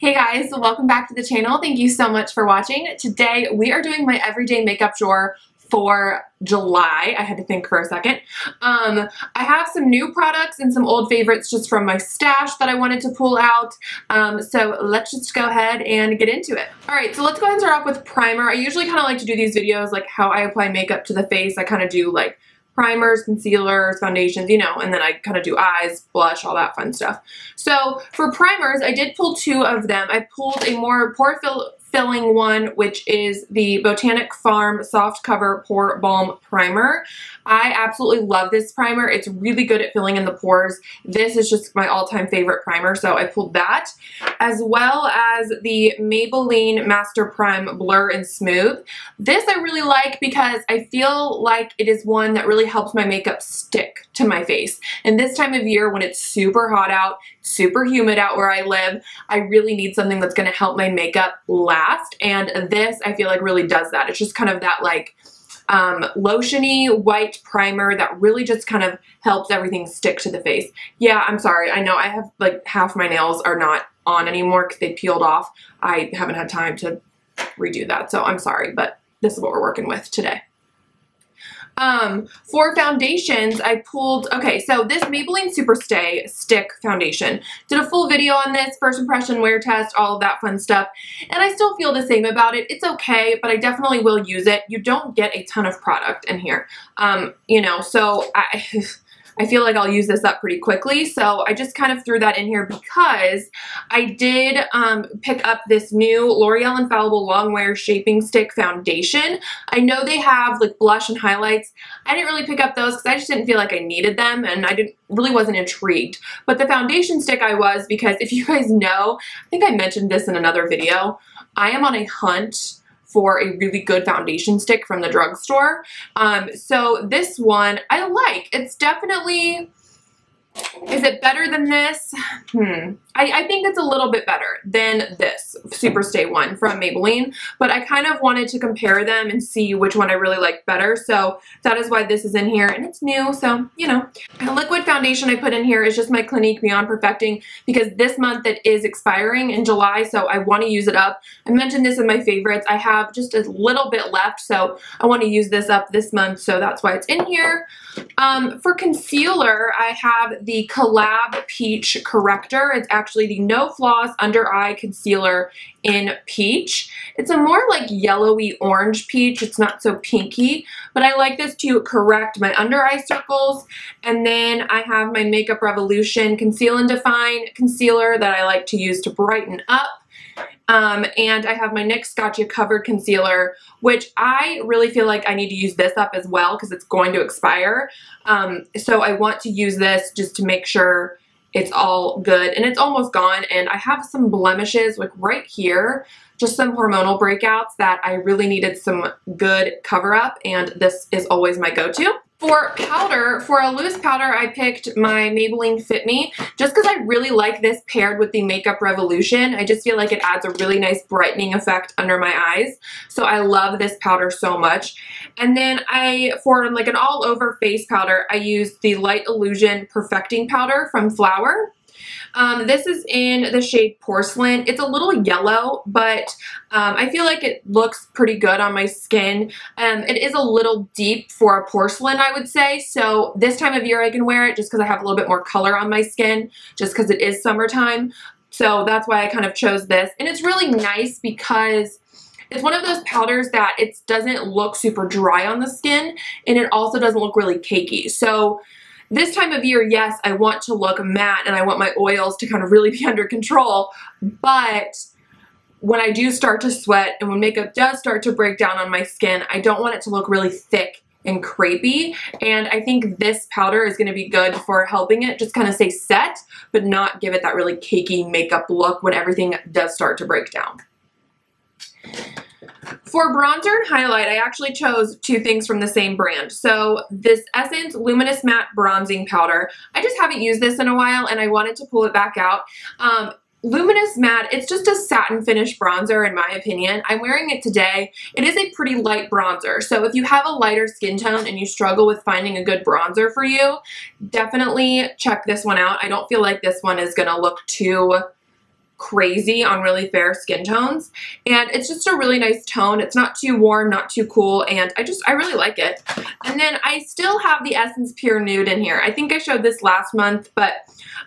Hey guys, welcome back to the channel. Thank you so much for watching. Today we are doing my everyday makeup drawer for July. I had to think for a second. I have some new products and some old favorites just from my stash that I wanted to pull out. So let's just go ahead and get into it. Alright, so let's go ahead and start off with primer. I usually kind of like to do these videos like how I apply makeup to the face. I kind of do like primers, concealers, foundations, you know, and then I kind of do eyes, blush, all that fun stuff. So for primers, I did pull two of them. I pulled a more pore-filling one, which is the Botanic Farm Soft Cover Pore Balm Primer. I absolutely love this primer. It's really good at filling in the pores. This is just my all-time favorite primer, so I pulled that, as well as the Maybelline Master Prime Blur and Smooth. This I really like because I feel like it is one that really helps my makeup stick to my face. And this time of year when it's super hot out, super humid out where I live, I really need something that's going to help my makeup last. And this I feel like really does that. It's just kind of that like lotiony white primer that really just kind of helps everything stick to the face. Yeah, I'm sorry. I know I have like half my nails are not on anymore because they peeled off. I haven't had time to redo that, so I'm sorry, but this is what we're working with today. For foundations, I pulled, okay, so this Maybelline Super Stay Stick Foundation. Did a full video on this, first impression, wear test, all of that fun stuff, and I still feel the same about it. It's okay, but I definitely will use it. You don't get a ton of product in here, you know, so I feel like I'll use this up pretty quickly, so I just kind of threw that in here because I did pick up this new L'Oreal Infallible Longwear Shaping Stick Foundation. I know they have like blush and highlights. I didn't really pick up those because I just didn't feel like I needed them, and I really wasn't intrigued. But the foundation stick I was, because if you guys know, I think I mentioned this in another video, I am on a hunt for a really good foundation stick from the drugstore. So this one I like. It's definitely, is it better than this? I think it's a little bit better than this Super Stay one from Maybelline, but I kind of wanted to compare them and see which one I really like better, so that is why this is in here, and it's new, so, you know. The liquid foundation I put in here is just my Clinique Beyond Perfecting, because this month it is expiring in July, so I want to use it up. I mentioned this in my favorites. I have just a little bit left, so I want to use this up this month, so that's why it's in here. For concealer, I have the Collab Peach Corrector. It's actually the No Floss Under Eye Concealer in Peach. It's a more like yellowy orange peach. It's not so pinky, but I like this to correct my under eye circles. And then I have my Makeup Revolution Conceal and Define Concealer that I like to use to brighten up. And I have my NYX Gotcha Covered Concealer, which I really feel like I need to use this up as well because it's going to expire. So I want to use this just to make sure it's all good, and it's almost gone, and I have some blemishes like right here, just some hormonal breakouts that I really needed some good cover up, and this is always my go-to. For powder, for a loose powder, I picked my Maybelline Fit Me just because I really like this paired with the Makeup Revolution. I just feel like it adds a really nice brightening effect under my eyes. So I love this powder so much. And then for like an all over face powder, I used the Light Illusion Perfecting Powder from Flower. This is in the shade Porcelain. It's a little yellow, but I feel like it looks pretty good on my skin. It is a little deep for a porcelain, I would say, so this time of year I can wear it just because I have a little bit more color on my skin, just because it is summertime. So that's why I kind of chose this. And it's really nice because it's one of those powders that it doesn't look super dry on the skin, and it also doesn't look really cakey. So this time of year, yes, I want to look matte and I want my oils to kind of really be under control, but when I do start to sweat and when makeup does start to break down on my skin, I don't want it to look really thick and crepey, and I think this powder is going to be good for helping it just kind of stay set, but not give it that really cakey makeup look when everything does start to break down. For bronzer and highlight, I actually chose two things from the same brand. So this Essence Luminous Matte Bronzing Powder, I just haven't used this in a while and I wanted to pull it back out. Luminous Matte, it's just a satin finish bronzer in my opinion. I'm wearing it today. It is a pretty light bronzer. So if you have a lighter skin tone and you struggle with finding a good bronzer for you, definitely check this one out. I don't feel like this one is going to look too crazy on really fair skin tones, and it's just a really nice tone. It's not too warm, not too cool, and I really like it. And then I still have the Essence Pure Nude in here. I think I showed this last month, but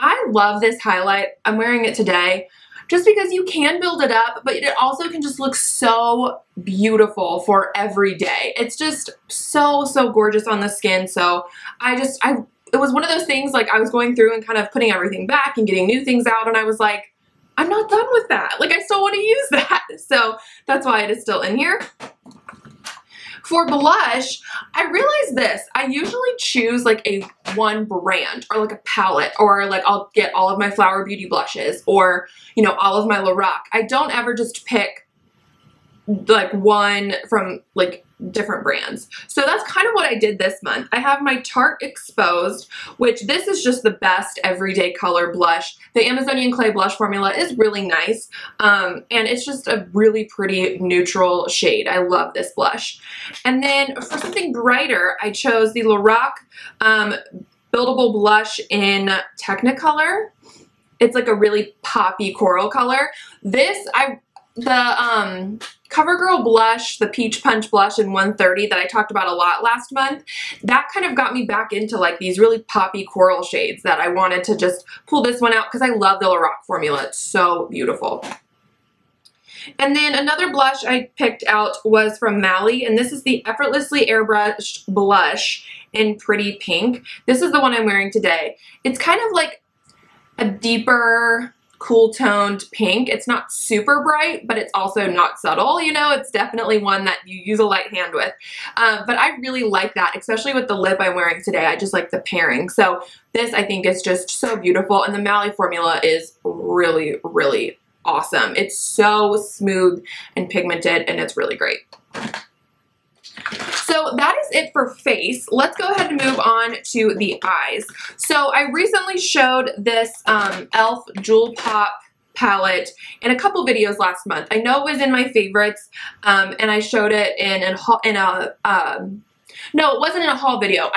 I love this highlight. I'm wearing it today just because you can build it up, but it also can just look so beautiful for every day. It's just so, so gorgeous on the skin. So it was one of those things, like I was going through and kind of putting everything back and getting new things out, and I was like, I'm not done with that. Like, I still want to use that. So that's why it is still in here. For blush, I realized this. I usually choose like one brand or like a palette, or like I'll get all of my Flower Beauty blushes, or, you know, all of my L'Oreal. I don't ever just pick like one from like different brands. So that's kind of what I did this month. I have my Tarte Exposed, which this is just the best everyday color blush. The Amazonian Clay blush formula is really nice, and it's just a really pretty neutral shade. I love this blush. And then for something brighter, I chose the Lorac Buildable Blush in Technicolor. It's like a really poppy coral color. The CoverGirl blush, the Peach Punch blush in 130 that I talked about a lot last month, that kind of got me back into like these really poppy coral shades that I wanted to just pull this one out because I love the Lorac formula. It's so beautiful. And then another blush I picked out was from Mally, and this is the Effortlessly Airbrushed Blush in Pretty Pink. This is the one I'm wearing today. It's kind of like a deeper, cool toned pink. It's not super bright, but it's also not subtle. You know, it's definitely one that you use a light hand with. But I really like that, especially with the lip I'm wearing today. I just like the pairing. So this, I think, is just so beautiful. And the Mally formula is really, really awesome. It's so smooth and pigmented, and it's really great. So that is it for face. Let's go ahead and move on to the eyes. So I recently showed this e.l.f. Jewel Pop palette in a couple videos last month. I know it was in my favorites, and I showed it no, it wasn't in a haul video.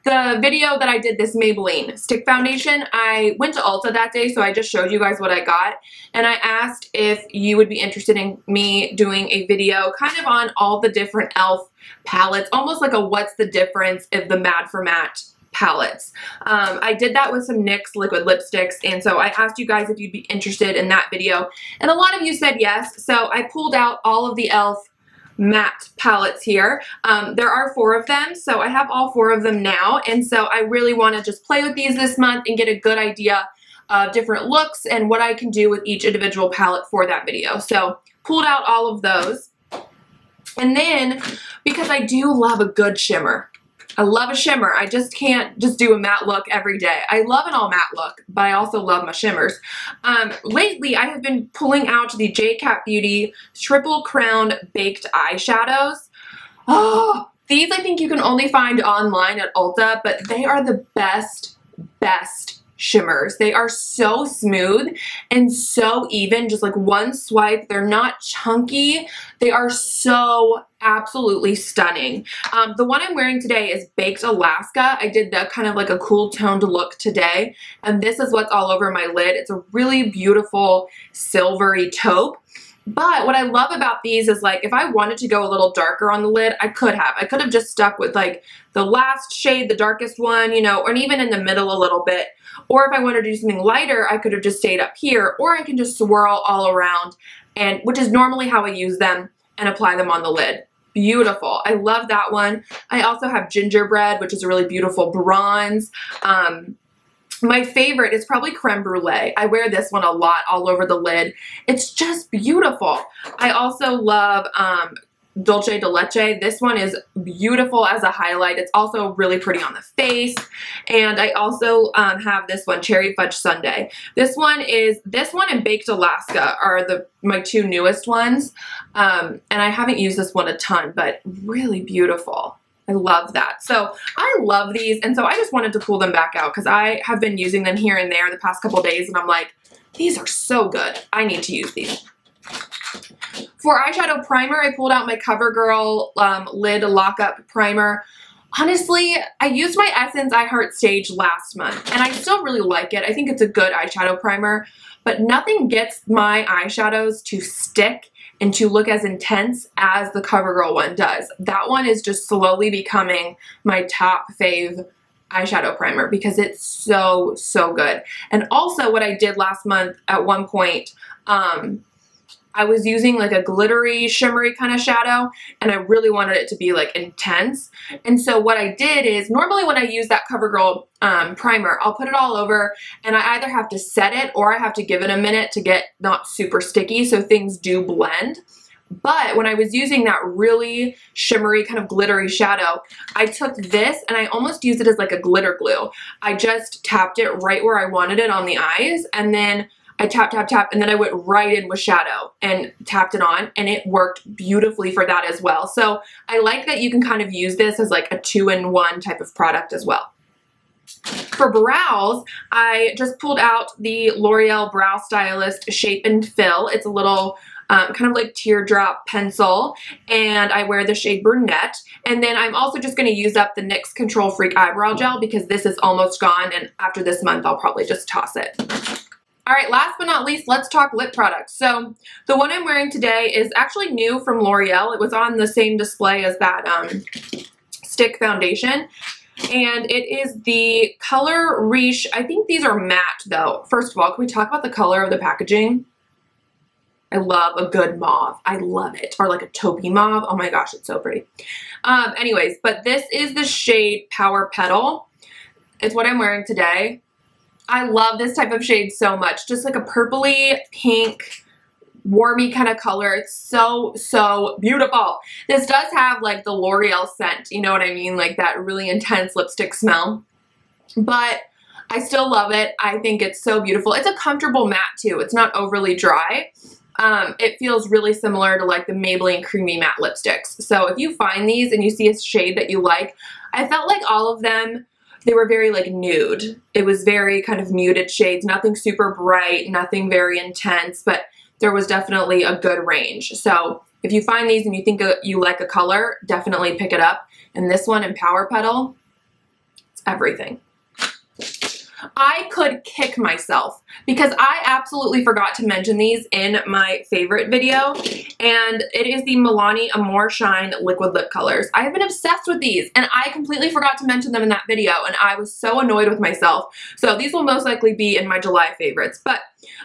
The video that I did, this Maybelline stick foundation, I went to Ulta that day, so I just showed you guys what I got, and I asked if you would be interested in me doing a video kind of on all the different e.l.f. palettes, almost like a what's the difference of the Mad for Matte palettes. I did that with some NYX liquid lipsticks, and so I asked you guys if you'd be interested in that video, and a lot of you said yes, so I pulled out all of the e.l.f. matte palettes here. There are 4 of them, so I have all 4 of them now, and so I really want to just play with these this month and get a good idea of different looks and what I can do with each individual palette for that video. So pulled out all of those, and then because I do love a good shimmer, I love a shimmer. I just can't just do a matte look every day. I love an all matte look, but I also love my shimmers. Lately, I have been pulling out the J. Cat Beauty Triple Crown Baked Eyeshadows. Oh, these I think you can only find online at Ulta, but they are the best shimmers. They are so smooth and so even, just like one swipe. They're not chunky. They are so absolutely stunning. The one I'm wearing today is Baked Alaska. I did that kind of like a cool toned look today, and this is what's all over my lid. It's a really beautiful silvery taupe. But what I love about these is, like, if I wanted to go a little darker on the lid, I could have just stuck with like the last shade, the darkest one, you know, or even in the middle a little bit. Or if I wanted to do something lighter, I could have just stayed up here, or I can just swirl all around, and which is normally how I use them, and apply them on the lid. Beautiful. I love that one. I also have Gingerbread, which is a really beautiful bronze. My favorite is probably Creme Brulee. I wear this one a lot all over the lid. It's just beautiful. I also love Dolce de Leche. This one is beautiful as a highlight. It's also really pretty on the face. And I also have this one, Cherry Fudge Sundae. This one and Baked Alaska are my 2 newest ones. And I haven't used this one a ton, but really beautiful. I love that. So I love these, and so I just wanted to pull them back out because I have been using them here and there the past couple days, and I'm like, these are so good. I need to use these. For eyeshadow primer, I pulled out my CoverGirl Lid Lockup Primer. Honestly, I used my Essence I Heart Stage last month, and I still really like it. I think it's a good eyeshadow primer, but nothing gets my eyeshadows to stick and to look as intense as the CoverGirl one does. That one is just slowly becoming my top fave eyeshadow primer because it's so, so good. And also what I did last month at one point, I was using like a glittery, shimmery kind of shadow, and I really wanted it to be like intense. And so what I did is, normally when I use that CoverGirl primer, I'll put it all over, and I either have to set it or I have to give it a minute to get not super sticky so things do blend. But when I was using that really shimmery kind of glittery shadow, I took this and I almost used it as like a glitter glue. I just tapped it right where I wanted it on the eyes, and then I tap, tap, tap, and then I went right in with shadow and tapped it on, and it worked beautifully for that as well. So I like that you can kind of use this as like a 2-in-1 type of product as well. For brows, I just pulled out the L'Oreal Brow Stylist Shape and Fill. It's a little kind of like teardrop pencil, and I wear the shade Brunette. And then I'm also just going to use up the NYX Control Freak Eyebrow Gel because this is almost gone, and after this month I'll probably just toss it. Alright, last but not least, let's talk lip products. So the one I'm wearing today is actually new from L'Oreal. It was on the same display as that stick foundation. And it is the Color Riche. I think these are matte though. First of all, can we talk about the color of the packaging? I love a good mauve. I love it. Or like a taupey mauve. Oh my gosh, it's so pretty. Anyways, but this is the shade Power Petal. It's what I'm wearing today. I love this type of shade so much. Just like a purpley, pink, warmy kind of color. It's so, so beautiful. This does have like the L'Oreal scent, you know what I mean? Like that really intense lipstick smell. But I still love it. I think it's so beautiful. It's a comfortable matte too. It's not overly dry. It feels really similar to like the Maybelline Creamy Matte lipsticks. So if you find these and you see a shade that you like, I felt like all of them, they were very like nude. It was very kind of muted shades, nothing super bright, nothing very intense, but there was definitely a good range. So if you find these and you think you like a color, definitely pick it up. And this one in Power Petal, it's everything. I could kick myself because I absolutely forgot to mention these in my favorite video, and it is the Milani Amore Shine liquid lip colors. I have been obsessed with these, and I completely forgot to mention them in that video, and I was so annoyed with myself. So these will most likely be in my July favorites, but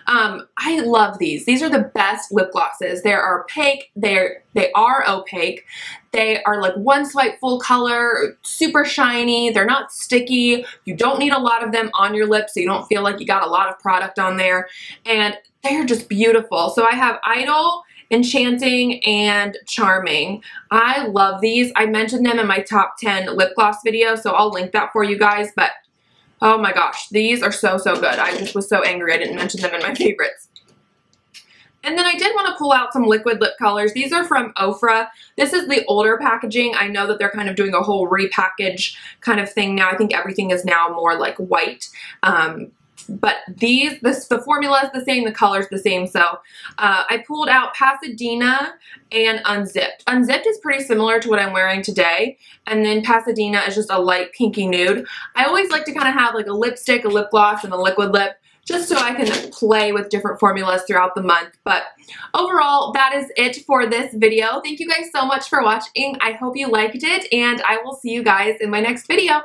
I love these. These are the best lip glosses. They are opaque. They are opaque. They are like one swipe full color, super shiny. They're not sticky. You don't need a lot of them on your lips, so you don't feel like you got a lot of product on there. And they're just beautiful. So I have Idol, Enchanting, and Charming. I love these. I mentioned them in my top 10 lip gloss video, so I'll link that for you guys. But oh my gosh, these are so, so good. I just was so angry I didn't mention them in my favorites. And then I did want to pull out some liquid lip colors. These are from Ofra. This is the older packaging. I know that they're kind of doing a whole repackage kind of thing now. I think everything is now more like white. But the formula is the same, the color's the same. So I pulled out Pasadena and Unzipped. Unzipped is pretty similar to what I'm wearing today. And then Pasadena is just a light pinky nude. I always like to kind of have like a lipstick, a lip gloss, and a liquid lip, just so I can play with different formulas throughout the month. But overall, that is it for this video. Thank you guys so much for watching. I hope you liked it, and I will see you guys in my next video.